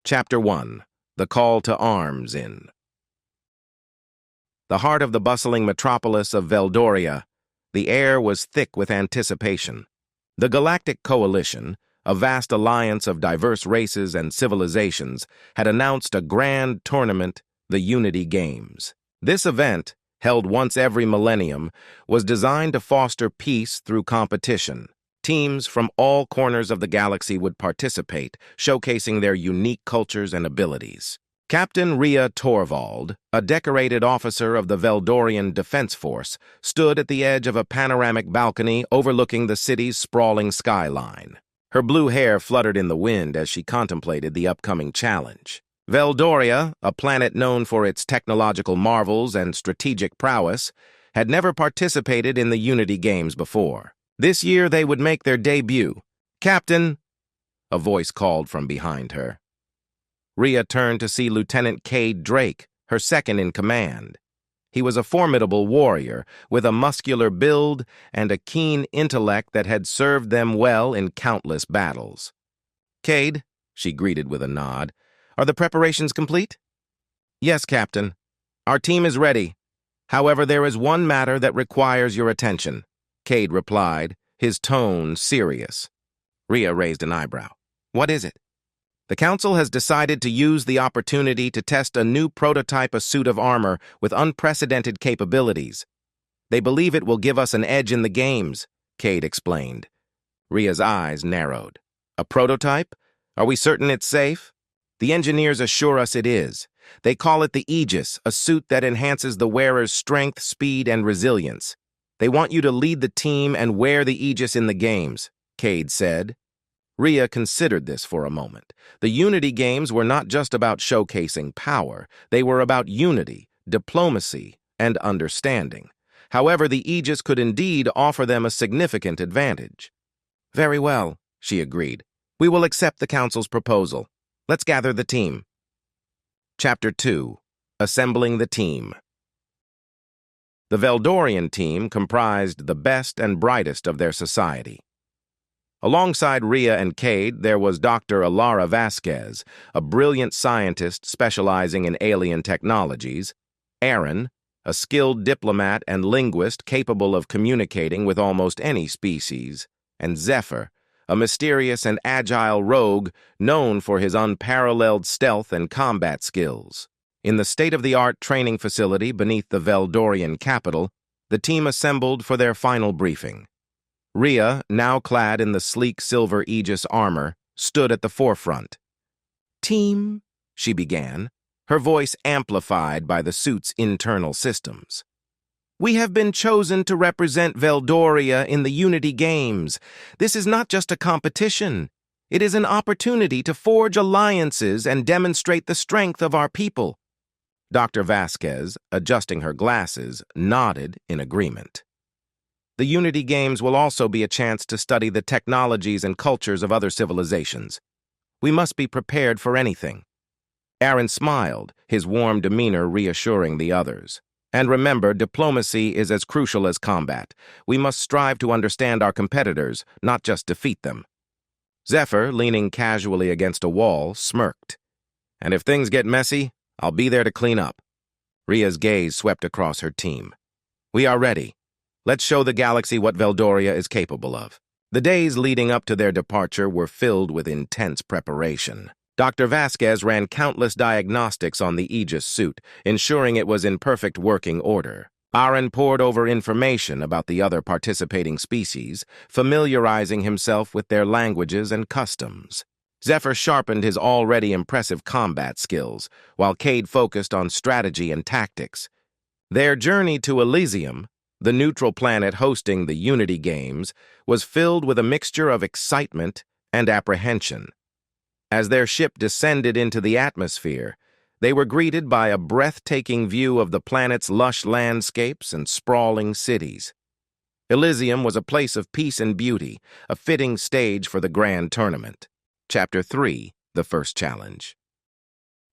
Chapter 1. The Call to Arms in the heart of the bustling metropolis of Veldoria, the air was thick with anticipation. The Galactic Coalition, a vast alliance of diverse races and civilizations, had announced a grand tournament, the Unity Games. This event, held once every millennium, was designed to foster peace through competition. Teams from all corners of the galaxy would participate, showcasing their unique cultures and abilities. Captain Rhea Torvald, a decorated officer of the Veldorian Defense Force, stood at the edge of a panoramic balcony overlooking the city's sprawling skyline. Her blue hair fluttered in the wind as she contemplated the upcoming challenge. Veldoria, a planet known for its technological marvels and strategic prowess, had never participated in the Unity Games before. This year they would make their debut. "Captain," a voice called from behind her. Rhea turned to see Lieutenant Cade Drake, her second in command. He was a formidable warrior, with a muscular build and a keen intellect that had served them well in countless battles. "Cade," she greeted with a nod, "are the preparations complete?" "Yes, Captain. Our team is ready. However, there is one matter that requires your attention," Cade replied, his tone serious. Rhea raised an eyebrow. "What is it?" "The Council has decided to use the opportunity to test a new prototype of suit of armor with unprecedented capabilities. They believe it will give us an edge in the games," Cade explained. Rhea's eyes narrowed. "A prototype? Are we certain it's safe?" "The engineers assure us it is. They call it the Aegis, a suit that enhances the wearer's strength, speed, and resilience. They want you to lead the team and wear the Aegis in the games," Cade said. Rhea considered this for a moment. The Unity Games were not just about showcasing power. They were about unity, diplomacy, and understanding. However, the Aegis could indeed offer them a significant advantage. "Very well," she agreed. "We will accept the Council's proposal. Let's gather the team." Chapter 2. Assembling the Team. The Veldorian team comprised the best and brightest of their society. Alongside Rhea and Cade, there was Dr. Alara Vasquez, a brilliant scientist specializing in alien technologies, Aaron, a skilled diplomat and linguist capable of communicating with almost any species, and Zephyr, a mysterious and agile rogue known for his unparalleled stealth and combat skills. In the state-of-the-art training facility beneath the Veldorian capital, the team assembled for their final briefing. Rhea, now clad in the sleek silver Aegis armor, stood at the forefront. "Team," she began, her voice amplified by the suit's internal systems. "We have been chosen to represent Veldoria in the Unity Games. This is not just a competition. It is an opportunity to forge alliances and demonstrate the strength of our people." Dr. Vasquez, adjusting her glasses, nodded in agreement. "The Unity Games will also be a chance to study the technologies and cultures of other civilizations. We must be prepared for anything." Aaron smiled, his warm demeanor reassuring the others. "And remember, diplomacy is as crucial as combat. We must strive to understand our competitors, not just defeat them." Zephyr, leaning casually against a wall, smirked. "And if things get messy, I'll be there to clean up." Rhea's gaze swept across her team. "We are ready. Let's show the galaxy what Veldoria is capable of." The days leading up to their departure were filled with intense preparation. Dr. Vasquez ran countless diagnostics on the Aegis suit, ensuring it was in perfect working order. Aaron pored over information about the other participating species, familiarizing himself with their languages and customs. Zephyr sharpened his already impressive combat skills, while Cade focused on strategy and tactics. Their journey to Elysium, the neutral planet hosting the Unity Games, was filled with a mixture of excitement and apprehension. As their ship descended into the atmosphere, they were greeted by a breathtaking view of the planet's lush landscapes and sprawling cities. Elysium was a place of peace and beauty, a fitting stage for the grand tournament. Chapter 3. The First Challenge.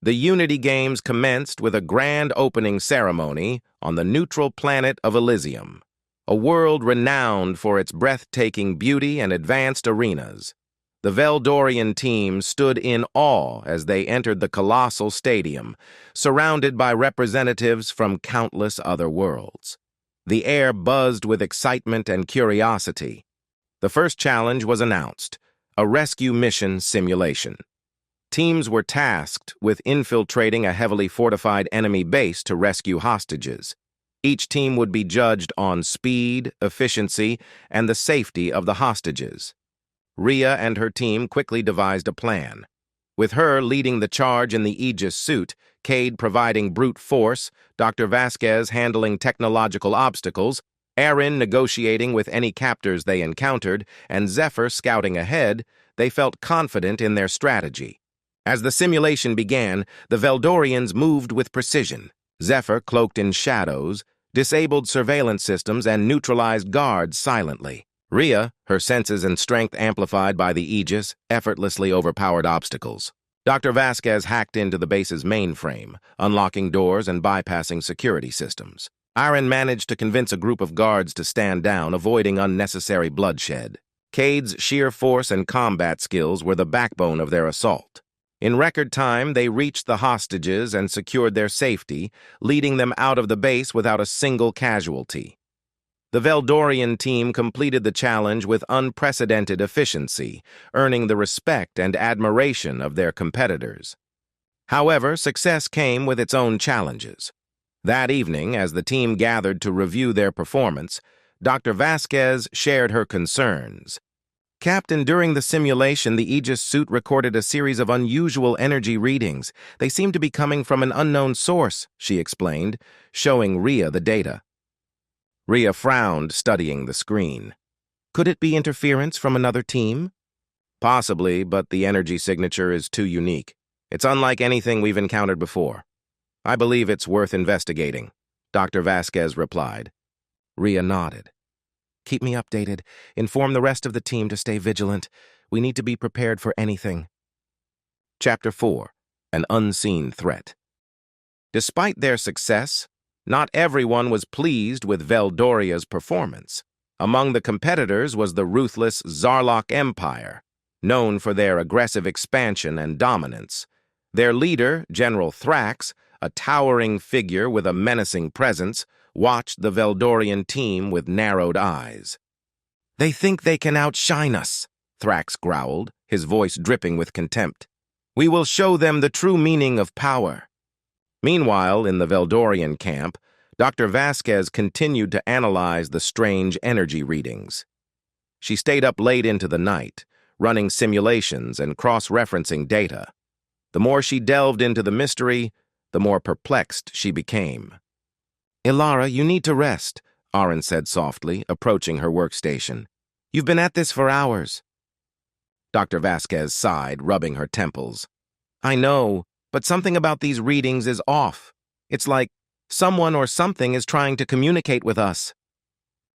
The Unity Games commenced with a grand opening ceremony on the neutral planet of Elysium, a world renowned for its breathtaking beauty and advanced arenas. The Veldorian team stood in awe as they entered the colossal stadium, surrounded by representatives from countless other worlds. The air buzzed with excitement and curiosity. The first challenge was announced, a rescue mission simulation. Teams were tasked with infiltrating a heavily fortified enemy base to rescue hostages. Each team would be judged on speed, efficiency, and the safety of the hostages. Rhea and her team quickly devised a plan. With her leading the charge in the Aegis suit, Cade providing brute force, Dr. Vasquez handling technological obstacles, Aaron negotiating with any captors they encountered, and Zephyr scouting ahead, they felt confident in their strategy. As the simulation began, the Veldorians moved with precision. Zephyr, cloaked in shadows, disabled surveillance systems and neutralized guards silently. Rhea, her senses and strength amplified by the Aegis, effortlessly overpowered obstacles. Dr. Vasquez hacked into the base's mainframe, unlocking doors and bypassing security systems. Aaron managed to convince a group of guards to stand down, avoiding unnecessary bloodshed. Cade's sheer force and combat skills were the backbone of their assault. In record time, they reached the hostages and secured their safety, leading them out of the base without a single casualty. The Veldorian team completed the challenge with unprecedented efficiency, earning the respect and admiration of their competitors. However, success came with its own challenges. That evening, as the team gathered to review their performance, Dr. Vasquez shared her concerns. Captain, during the simulation, the Aegis suit recorded a series of unusual energy readings. They seem to be coming from an unknown source, she explained, showing Rhea the data. Rhea frowned, studying the screen. Could it be interference from another team? Possibly, but the energy signature is too unique. It's unlike anything we've encountered before. I believe it's worth investigating, Dr. Vasquez replied. Rhea nodded. Keep me updated. Inform the rest of the team to stay vigilant. We need to be prepared for anything. Chapter 4. An Unseen Threat. Despite their success, not everyone was pleased with Veldoria's performance. Among the competitors was the ruthless Zarlok Empire, known for their aggressive expansion and dominance. Their leader, General Thrax, a towering figure with a menacing presence, watched the Veldorian team with narrowed eyes. "They think they can outshine us," Thrax growled, his voice dripping with contempt. "We will show them the true meaning of power." Meanwhile, in the Veldorian camp, Dr. Vasquez continued to analyze the strange energy readings. She stayed up late into the night, running simulations and cross-referencing data. The more she delved into the mystery, the more perplexed she became. "Ilara, you need to rest," Aaron said softly, approaching her workstation. "You've been at this for hours." Dr. Vasquez sighed, rubbing her temples. "I know, but something about these readings is off. It's like someone or something is trying to communicate with us."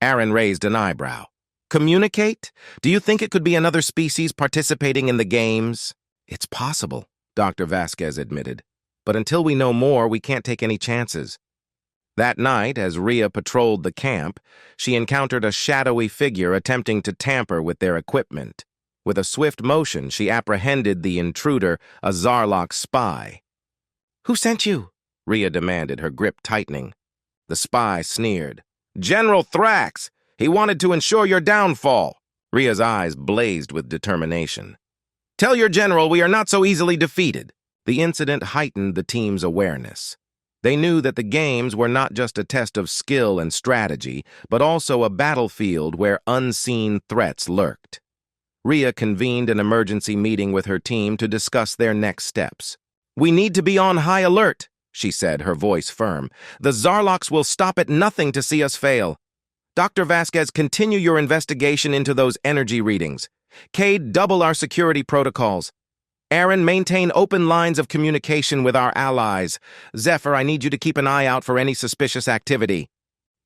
Aaron raised an eyebrow. "Communicate? Do you think it could be another species participating in the games?" "It's possible," Dr. Vasquez admitted. "But until we know more, we can't take any chances." That night, as Rhea patrolled the camp, she encountered a shadowy figure attempting to tamper with their equipment. With a swift motion, she apprehended the intruder, a Zarlok spy. "Who sent you?" Rhea demanded, her grip tightening. The spy sneered. "General Thrax! He wanted to ensure your downfall." Rhea's eyes blazed with determination. "Tell your general we are not so easily defeated." The incident heightened the team's awareness. They knew that the games were not just a test of skill and strategy, but also a battlefield where unseen threats lurked. Rhea convened an emergency meeting with her team to discuss their next steps. "We need to be on high alert," she said, her voice firm. "The Zarloks will stop at nothing to see us fail. Dr. Vasquez, continue your investigation into those energy readings. Cade, double our security protocols. Aaron, maintain open lines of communication with our allies. Zephyr, I need you to keep an eye out for any suspicious activity."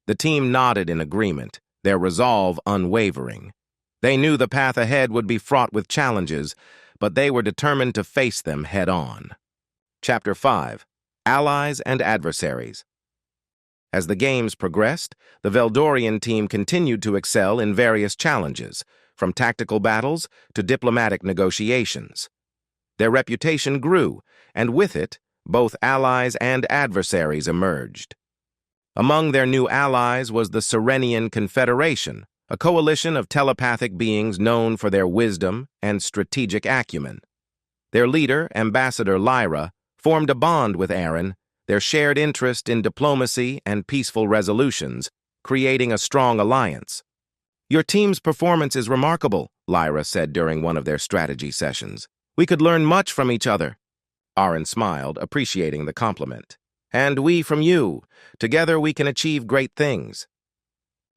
The team nodded in agreement, their resolve unwavering. They knew the path ahead would be fraught with challenges, but they were determined to face them head-on. Chapter 5. Allies and Adversaries. As the games progressed, the Veldorian team continued to excel in various challenges, from tactical battles to diplomatic negotiations. Their reputation grew, and with it, both allies and adversaries emerged. Among their new allies was the Serenian Confederation, a coalition of telepathic beings known for their wisdom and strategic acumen. Their leader, Ambassador Lyra, formed a bond with Aaron, their shared interest in diplomacy and peaceful resolutions, creating a strong alliance. "Your team's performance is remarkable," Lyra said during one of their strategy sessions. "We could learn much from each other." Aaron smiled, appreciating the compliment. "And we from you. Together we can achieve great things."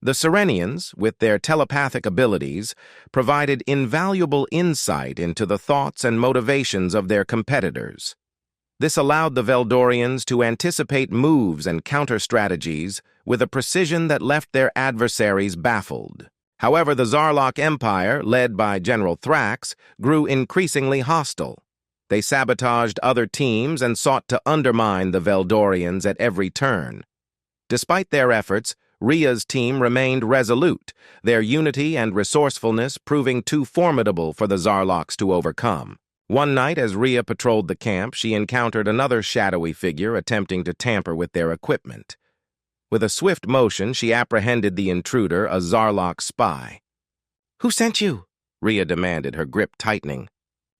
The Serenians, with their telepathic abilities, provided invaluable insight into the thoughts and motivations of their competitors. This allowed the Veldorians to anticipate moves and counter-strategies with a precision that left their adversaries baffled. However, the Zarlok Empire, led by General Thrax, grew increasingly hostile. They sabotaged other teams and sought to undermine the Veldorians at every turn. Despite their efforts, Rhea's team remained resolute, their unity and resourcefulness proving too formidable for the Zarloks to overcome. One night, as Rhea patrolled the camp, she encountered another shadowy figure attempting to tamper with their equipment. With a swift motion, she apprehended the intruder, a Zarlok spy. "Who sent you?" Rhea demanded, her grip tightening.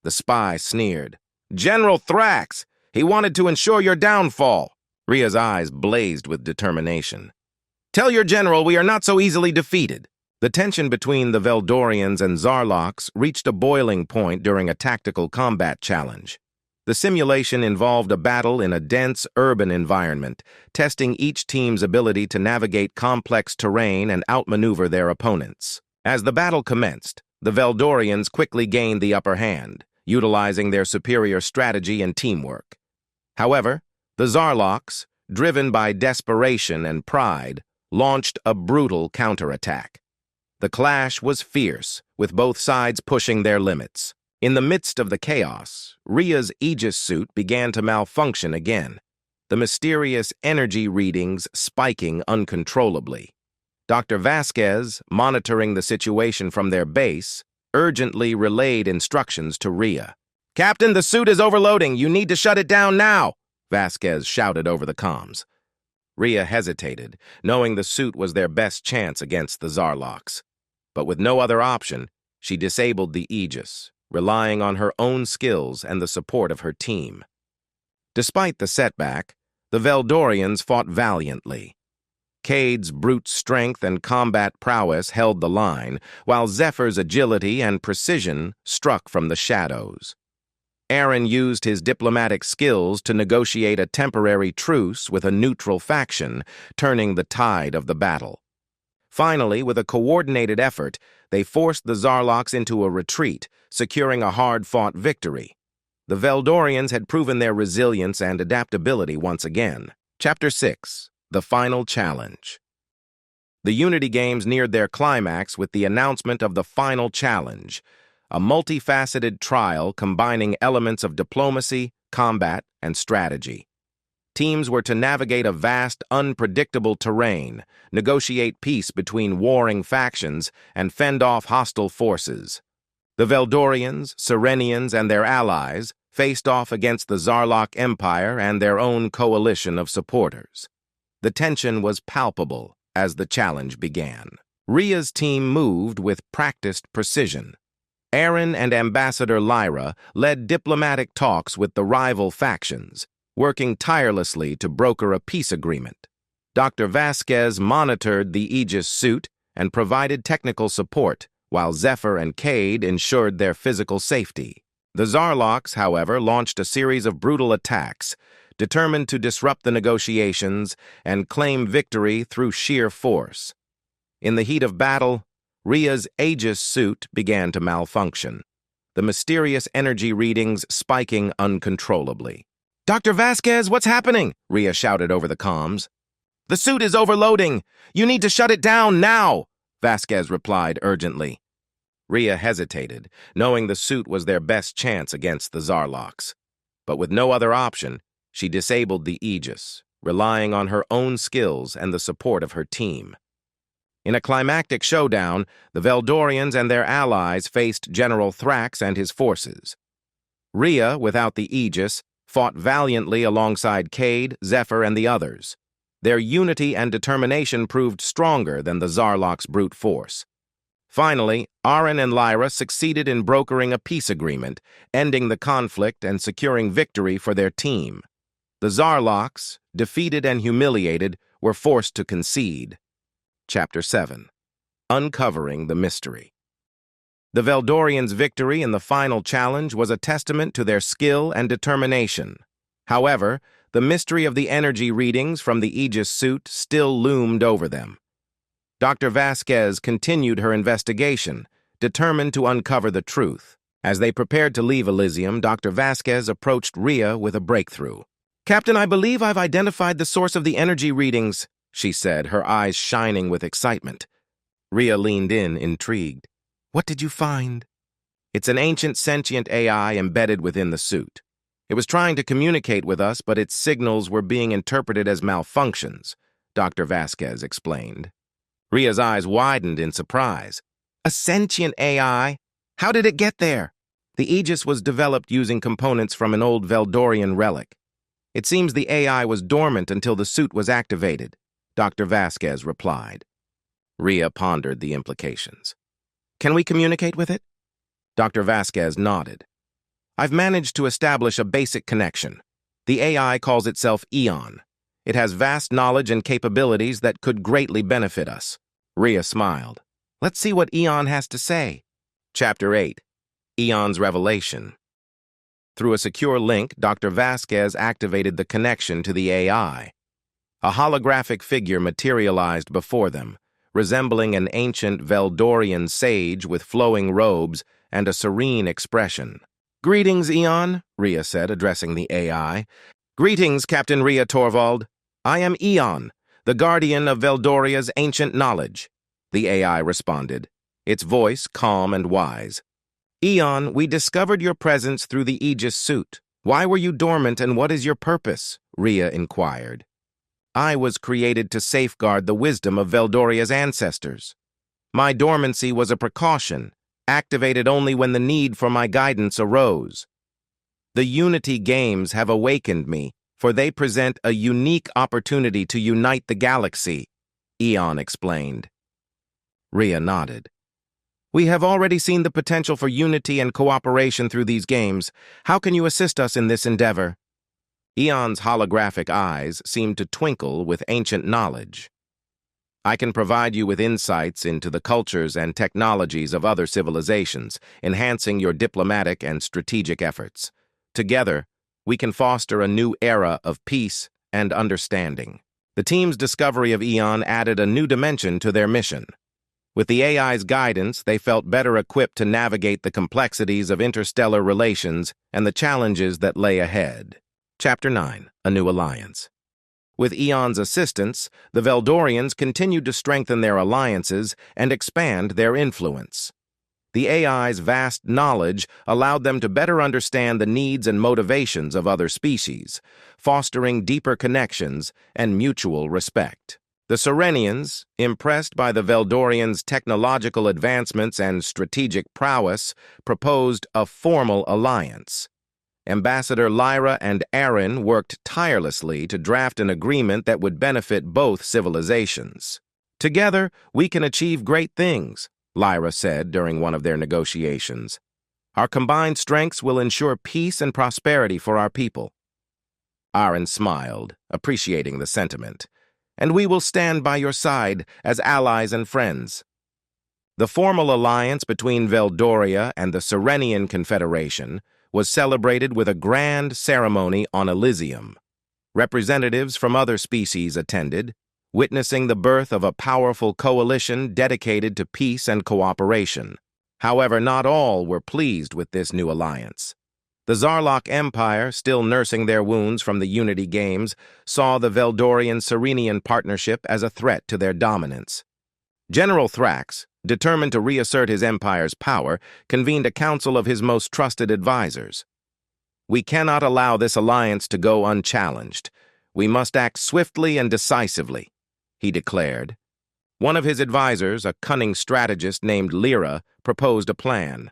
The spy sneered. "General Thrax! He wanted to ensure your downfall." Rhea's eyes blazed with determination. "Tell your general we are not so easily defeated." The tension between the Veldorians and Zarloks reached a boiling point during a tactical combat challenge. The simulation involved a battle in a dense, urban environment, testing each team's ability to navigate complex terrain and outmaneuver their opponents. As the battle commenced, the Veldorians quickly gained the upper hand, utilizing their superior strategy and teamwork. However, the Zarloks, driven by desperation and pride, launched a brutal counterattack. The clash was fierce, with both sides pushing their limits. In the midst of the chaos, Rhea's Aegis suit began to malfunction again, the mysterious energy readings spiking uncontrollably. Dr. Vasquez, monitoring the situation from their base, urgently relayed instructions to Rhea. "Captain, the suit is overloading. You need to shut it down now," Vasquez shouted over the comms. Rhea hesitated, knowing the suit was their best chance against the Zarloks. But with no other option, she disabled the Aegis, relying on her own skills and the support of her team. Despite the setback, the Veldorians fought valiantly. Cade's brute strength and combat prowess held the line, while Zephyr's agility and precision struck from the shadows. Aaron used his diplomatic skills to negotiate a temporary truce with a neutral faction, turning the tide of the battle. Finally, with a coordinated effort, they forced the Zarloks into a retreat, securing a hard-fought victory. The Veldorians had proven their resilience and adaptability once again. Chapter 6. The Final Challenge. The Unity Games neared their climax with the announcement of the Final Challenge, a multifaceted trial combining elements of diplomacy, combat, and strategy. Teams were to navigate a vast, unpredictable terrain, negotiate peace between warring factions, and fend off hostile forces. The Veldorians, Serenians, and their allies faced off against the Zarlok Empire and their own coalition of supporters. The tension was palpable as the challenge began. Rhea's team moved with practiced precision. Aaron and Ambassador Lyra led diplomatic talks with the rival factions, working tirelessly to broker a peace agreement. Dr. Vasquez monitored the Aegis suit and provided technical support, while Zephyr and Cade ensured their physical safety. The Zarloks, however, launched a series of brutal attacks, determined to disrupt the negotiations and claim victory through sheer force. In the heat of battle, Rhea's Aegis suit began to malfunction, the mysterious energy readings spiking uncontrollably. "Dr. Vasquez, what's happening?" Rhea shouted over the comms. "The suit is overloading. You need to shut it down now," Vasquez replied urgently. Rhea hesitated, knowing the suit was their best chance against the Zarloks. But with no other option, she disabled the Aegis, relying on her own skills and the support of her team. In a climactic showdown, the Veldorians and their allies faced General Thrax and his forces. Rhea, without the Aegis, fought valiantly alongside Cade, Zephyr, and the others. Their unity and determination proved stronger than the Zarlok's brute force. Finally, Aaron and Lyra succeeded in brokering a peace agreement, ending the conflict and securing victory for their team. The Zarloks, defeated and humiliated, were forced to concede. Chapter 7. Uncovering the Mystery. The Veldorians' victory in the final challenge was a testament to their skill and determination. However, the mystery of the energy readings from the Aegis suit still loomed over them. Dr. Vasquez continued her investigation, determined to uncover the truth. As they prepared to leave Elysium, Dr. Vasquez approached Rhea with a breakthrough. "Captain, I believe I've identified the source of the energy readings," she said, her eyes shining with excitement. Rhea leaned in, intrigued. "What did you find?" "It's an ancient sentient AI embedded within the suit. It was trying to communicate with us, but its signals were being interpreted as malfunctions," Dr. Vasquez explained. Rhea's eyes widened in surprise. "A sentient AI? How did it get there?" "The Aegis was developed using components from an old Veldorian relic. It seems the AI was dormant until the suit was activated," Dr. Vasquez replied. Rhea pondered the implications. "Can we communicate with it?" Dr. Vasquez nodded. "I've managed to establish a basic connection. The AI calls itself Eon. It has vast knowledge and capabilities that could greatly benefit us." Rhea smiled. "Let's see what Eon has to say." Chapter 8. Eon's Revelation. Through a secure link, Dr. Vasquez activated the connection to the AI. A holographic figure materialized before them, resembling an ancient Veldorian sage with flowing robes and a serene expression. "Greetings, Eon," Rhea said, addressing the AI. "Greetings, Captain Rhea Torvald. I am Eon, the guardian of Veldoria's ancient knowledge," the AI responded, its voice calm and wise. "Eon, we discovered your presence through the Aegis suit. Why were you dormant and what is your purpose?" Rhea inquired. "I was created to safeguard the wisdom of Veldoria's ancestors. My dormancy was a precaution, activated only when the need for my guidance arose. The Unity Games have awakened me, for they present a unique opportunity to unite the galaxy," Eon explained. Rhea nodded. "We have already seen the potential for unity and cooperation through these games. How can you assist us in this endeavor?" Eon's holographic eyes seemed to twinkle with ancient knowledge. "I can provide you with insights into the cultures and technologies of other civilizations, enhancing your diplomatic and strategic efforts. Together, we can foster a new era of peace and understanding." The team's discovery of Eon added a new dimension to their mission. With the AI's guidance, they felt better equipped to navigate the complexities of interstellar relations and the challenges that lay ahead. Chapter 9. A New Alliance. With Eon's assistance, the Veldorians continued to strengthen their alliances and expand their influence. The AI's vast knowledge allowed them to better understand the needs and motivations of other species, fostering deeper connections and mutual respect. The Serenians, impressed by the Veldorians' technological advancements and strategic prowess, proposed a formal alliance. Ambassador Lyra and Aaron worked tirelessly to draft an agreement that would benefit both civilizations. "Together, we can achieve great things," Lyra said during one of their negotiations. "Our combined strengths will ensure peace and prosperity for our people." Aaron smiled, appreciating the sentiment. "And we will stand by your side as allies and friends." The formal alliance between Veldoria and the Serenian Confederation was celebrated with a grand ceremony on Elysium. Representatives from other species attended, witnessing the birth of a powerful coalition dedicated to peace and cooperation. However, not all were pleased with this new alliance. The Zarlok Empire, still nursing their wounds from the Unity Games, saw the Veldorian-Serenian partnership as a threat to their dominance. General Thrax, determined to reassert his empire's power, convened a council of his most trusted advisors. "We cannot allow this alliance to go unchallenged. We must act swiftly and decisively," he declared. One of his advisors, a cunning strategist named Lyra, proposed a plan.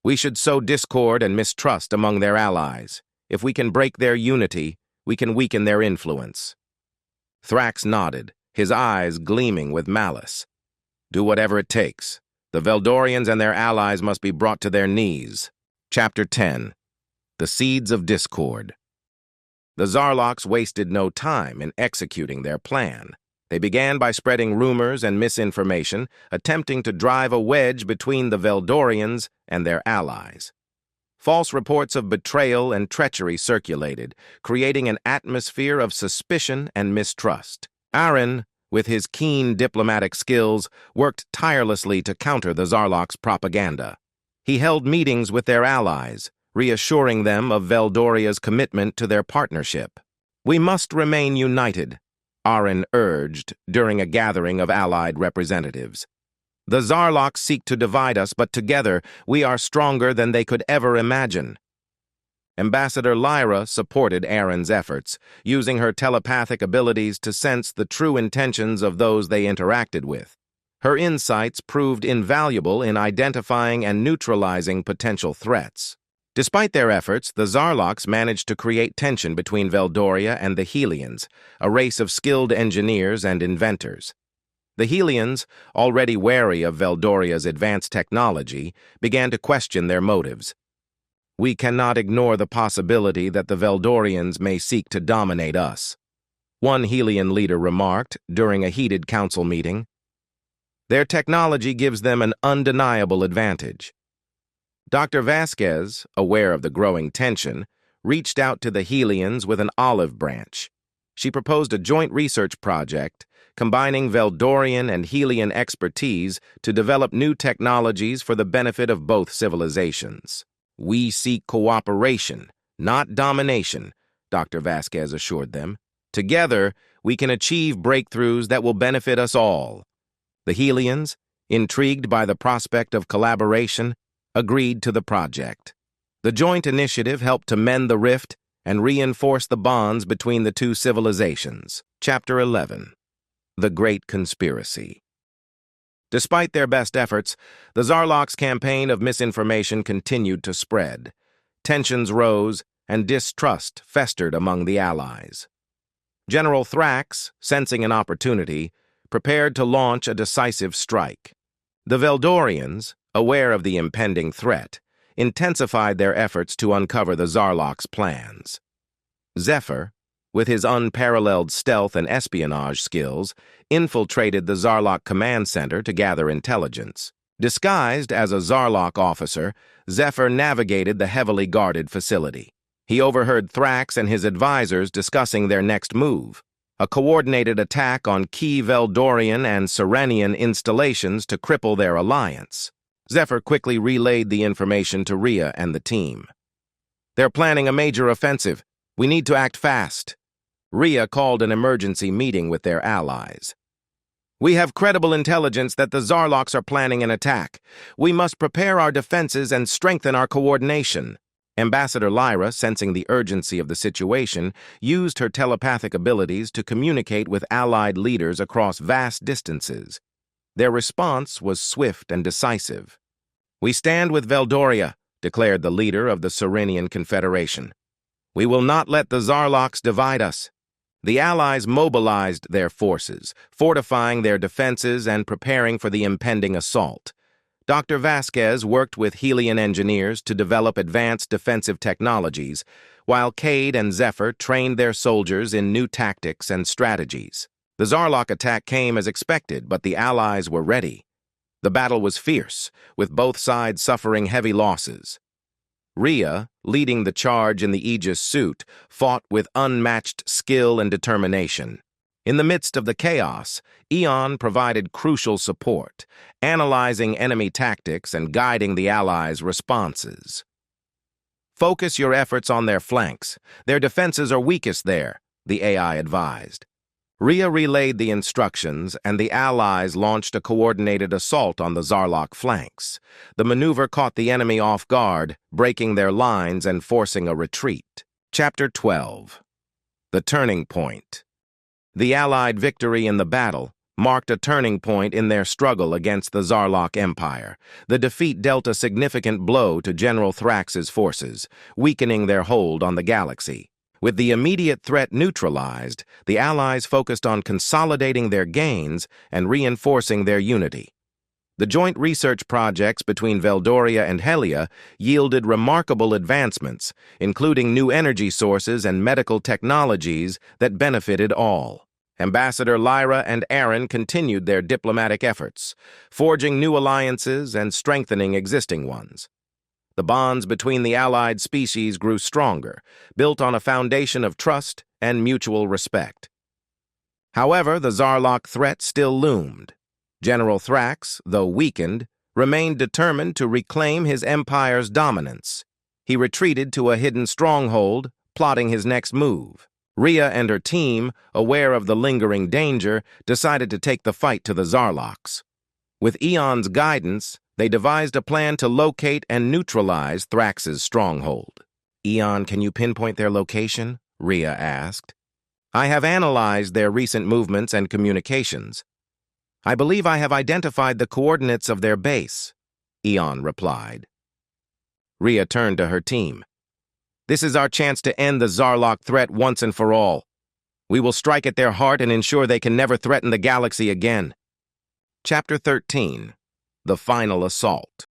We should sow discord and mistrust among their allies. If we can break their unity, we can weaken their influence. Thrax nodded, his eyes gleaming with malice. Do whatever it takes. The Veldorians and their allies must be brought to their knees. Chapter 10. The Seeds of Discord. The Zarloks wasted no time in executing their plan. They began by spreading rumors and misinformation, attempting to drive a wedge between the Veldorians and their allies. False reports of betrayal and treachery circulated, creating an atmosphere of suspicion and mistrust. Aaron, with his keen diplomatic skills, worked tirelessly to counter the Zarloks' propaganda. He held meetings with their allies, reassuring them of Veldoria's commitment to their partnership. We must remain united, Aaron urged during a gathering of allied representatives. The Zarloks seek to divide us, but together we are stronger than they could ever imagine. Ambassador Lyra supported Aaron's efforts, using her telepathic abilities to sense the true intentions of those they interacted with. Her insights proved invaluable in identifying and neutralizing potential threats. Despite their efforts, the Zarloks managed to create tension between Veldoria and the Helians, a race of skilled engineers and inventors. The Helians, already wary of Veldoria's advanced technology, began to question their motives. We cannot ignore the possibility that the Veldorians may seek to dominate us, one Helian leader remarked during a heated council meeting. Their technology gives them an undeniable advantage. Dr. Vasquez, aware of the growing tension, reached out to the Helians with an olive branch. She proposed a joint research project, combining Veldorian and Helian expertise to develop new technologies for the benefit of both civilizations. We seek cooperation, not domination, Dr. Vasquez assured them. Together, we can achieve breakthroughs that will benefit us all. The Helians, intrigued by the prospect of collaboration, agreed to the project. The joint initiative helped to mend the rift and reinforce the bonds between the two civilizations. Chapter 11. The Great Conspiracy. Despite their best efforts, the Zarloks' campaign of misinformation continued to spread. Tensions rose, and distrust festered among the allies. General Thrax, sensing an opportunity, prepared to launch a decisive strike. The Veldorians, aware of the impending threat, intensified their efforts to uncover the Zarloks' plans. Zephyr, with his unparalleled stealth and espionage skills, infiltrated the Zarlok command center to gather intelligence. Disguised as a Zarlok officer, Zephyr navigated the heavily guarded facility. He overheard Thrax and his advisors discussing their next move, a coordinated attack on key Veldorian and Serenian installations to cripple their alliance. Zephyr quickly relayed the information to Rhea and the team. They're planning a major offensive. We need to act fast. Rhea called an emergency meeting with their allies. We have credible intelligence that the Zarloks are planning an attack. We must prepare our defenses and strengthen our coordination. Ambassador Lyra, sensing the urgency of the situation, used her telepathic abilities to communicate with allied leaders across vast distances. Their response was swift and decisive. We stand with Veldoria, declared the leader of the Serenian Confederation. We will not let the Zarloks divide us. The allies mobilized their forces, fortifying their defenses and preparing for the impending assault. Dr. Vasquez worked with Helian engineers to develop advanced defensive technologies, while Cade and Zephyr trained their soldiers in new tactics and strategies. The Zarlok attack came as expected, but the allies were ready. The battle was fierce, with both sides suffering heavy losses. Rhea, leading the charge in the Aegis suit, fought with unmatched skill and determination. In the midst of the chaos, Eon provided crucial support, analyzing enemy tactics and guiding the allies' responses. Focus your efforts on their flanks. Their defenses are weakest there, the AI advised. Rhea relayed the instructions, and the allies launched a coordinated assault on the Zarlok flanks. The maneuver caught the enemy off guard, breaking their lines and forcing a retreat. Chapter 12. The Turning Point. The Allied victory in the battle, marked a turning point in their struggle against the Zarlok Empire. The defeat dealt a significant blow to General Thrax's forces, weakening their hold on the galaxy. With the immediate threat neutralized, the Allies focused on consolidating their gains and reinforcing their unity. The joint research projects between Veldoria and Helia yielded remarkable advancements, including new energy sources and medical technologies that benefited all. Ambassador Lyra and Aaron continued their diplomatic efforts, forging new alliances and strengthening existing ones. The bonds between the allied species grew stronger, built on a foundation of trust and mutual respect. However, the Zarlok threat still loomed. General Thrax, though weakened, remained determined to reclaim his empire's dominance. He retreated to a hidden stronghold, plotting his next move. Rhea and her team, aware of the lingering danger, decided to take the fight to the Zarloks. With Eon's guidance, they devised a plan to locate and neutralize Thrax's stronghold. "Eon, can you pinpoint their location?" Rhea asked. "I have analyzed their recent movements and communications. I believe I have identified the coordinates of their base," Eon replied. Rhea turned to her team. "This is our chance to end the Zarlok threat once and for all. We will strike at their heart and ensure they can never threaten the galaxy again." Chapter 13. The Final Assault.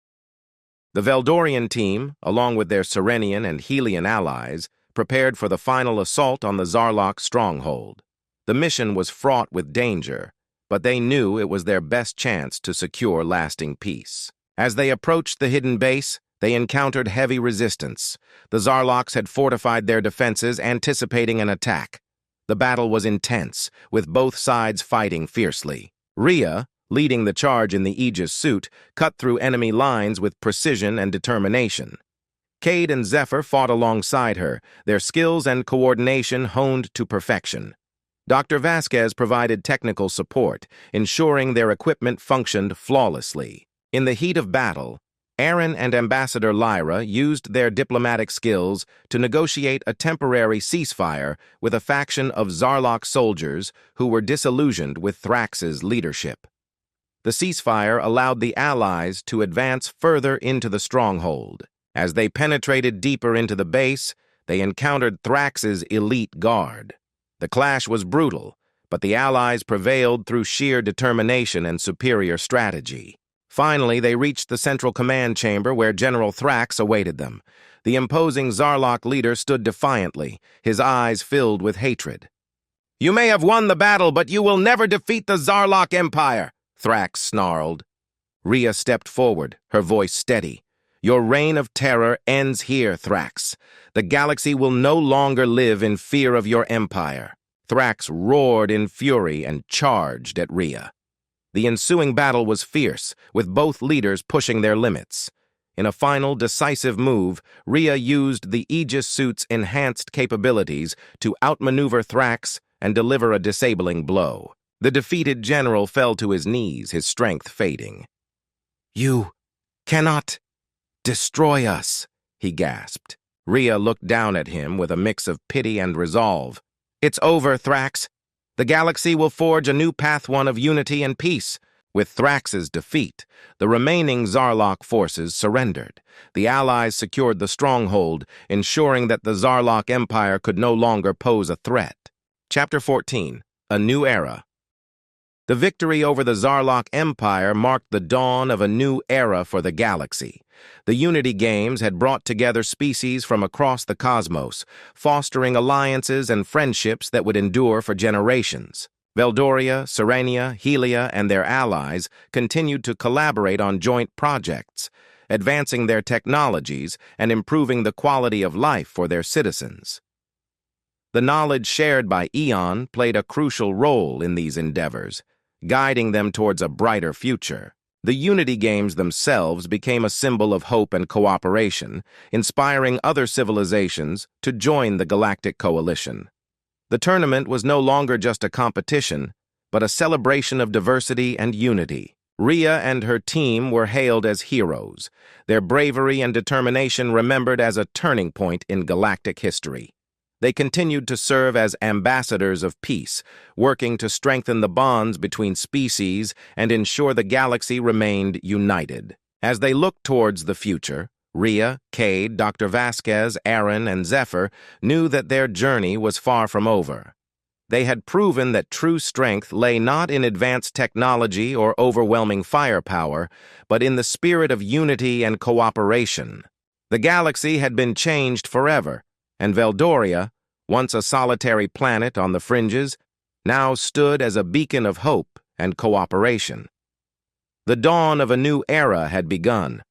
The Veldorian team, along with their Serenian and Helian allies, prepared for the final assault on the Zarlok stronghold. The mission was fraught with danger, but they knew it was their best chance to secure lasting peace. As they approached the hidden base, they encountered heavy resistance. The Zarloks had fortified their defenses, anticipating an attack. The battle was intense, with both sides fighting fiercely. Rhea, leading the charge in the Aegis suit, cut through enemy lines with precision and determination. Cade and Zephyr fought alongside her, their skills and coordination honed to perfection. Dr. Vasquez provided technical support, ensuring their equipment functioned flawlessly. In the heat of battle, Aaron and Ambassador Lyra used their diplomatic skills to negotiate a temporary ceasefire with a faction of Zarlok soldiers who were disillusioned with Thrax's leadership. The ceasefire allowed the Allies to advance further into the stronghold. As they penetrated deeper into the base, they encountered Thrax's elite guard. The clash was brutal, but the Allies prevailed through sheer determination and superior strategy. Finally, they reached the central command chamber where General Thrax awaited them. The imposing Zarlok leader stood defiantly, his eyes filled with hatred. "You may have won the battle, but you will never defeat the Zarlok Empire," Thrax snarled. Rhea stepped forward, her voice steady. "Your reign of terror ends here, Thrax. The galaxy will no longer live in fear of your empire." Thrax roared in fury and charged at Rhea. The ensuing battle was fierce, with both leaders pushing their limits. In a final, decisive move, Rhea used the Aegis suit's enhanced capabilities to outmaneuver Thrax and deliver a disabling blow. The defeated general fell to his knees, his strength fading. "You cannot destroy us," he gasped. Rhea looked down at him with a mix of pity and resolve. "It's over, Thrax. The galaxy will forge a new path, one of unity and peace." With Thrax's defeat, the remaining Zarlok forces surrendered. The Allies secured the stronghold, ensuring that the Zarlok Empire could no longer pose a threat. Chapter 14. A New Era. The victory over the Zarlok Empire marked the dawn of a new era for the galaxy. The Unity Games had brought together species from across the cosmos, fostering alliances and friendships that would endure for generations. Veldoria, Serenia, Helia, and their allies continued to collaborate on joint projects, advancing their technologies and improving the quality of life for their citizens. The knowledge shared by Eon played a crucial role in these endeavors, guiding them towards a brighter future. The Unity Games themselves became a symbol of hope and cooperation, inspiring other civilizations to join the Galactic Coalition. The tournament was no longer just a competition, but a celebration of diversity and unity. Rhea and her team were hailed as heroes, their bravery and determination remembered as a turning point in galactic history. They continued to serve as ambassadors of peace, working to strengthen the bonds between species and ensure the galaxy remained united. As they looked towards the future, Rhea, Cade, Dr. Vasquez, Aaron, and Zephyr knew that their journey was far from over. They had proven that true strength lay not in advanced technology or overwhelming firepower, but in the spirit of unity and cooperation. The galaxy had been changed forever, and Veldoria, once a solitary planet on the fringes, now stood as a beacon of hope and cooperation. The dawn of a new era had begun,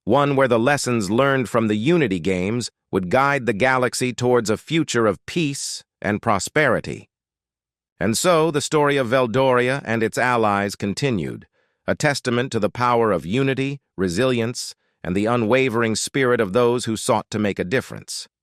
one where the lessons learned from the Unity games would guide the galaxy towards a future of peace and prosperity. And so the story of Veldoria and its allies continued, a testament to the power of unity, resilience, and the unwavering spirit of those who sought to make a difference.